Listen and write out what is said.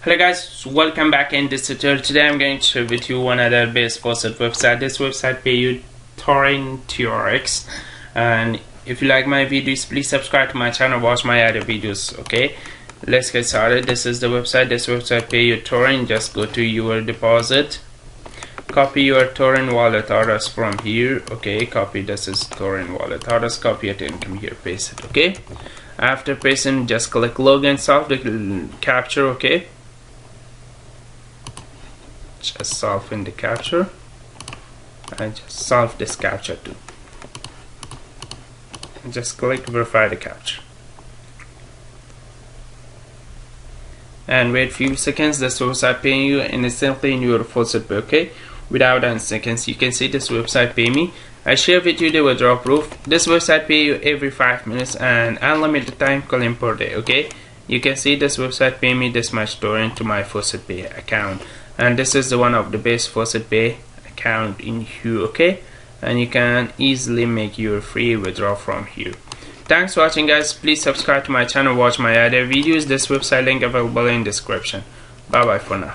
Hello guys, welcome back in this tutorial. Today I'm going to share with you one other best faucet website. This website pay you Tron TRX, and if you like my videos, please subscribe to my channel, watch my other videos. Okay, let's get started. This is the website. This website pay you Tron. Just go to your deposit, copy your Tron wallet address from here. Okay, copy this is Tron wallet address, copy it and come here, paste it. Okay, after pasting, just click login, solve the capture. Okay, just solve in the capture and just solve this capture too. Just click verify the capture and wait few seconds. This website paying you instantly in your faucet. Okay, without any seconds you can see this website pay me. I share with you the withdrawal proof. This website pay you every 5 minutes and unlimited time claim per day. Okay, you can see this website pay me this much Tron to my faucet pay account, and this is the one of the best faucet pay account in here. Okay, and you can easily make your free withdrawal from here. Thanks for watching guys. Please subscribe to my channel, watch my other videos. This website link available in description. Bye bye for now.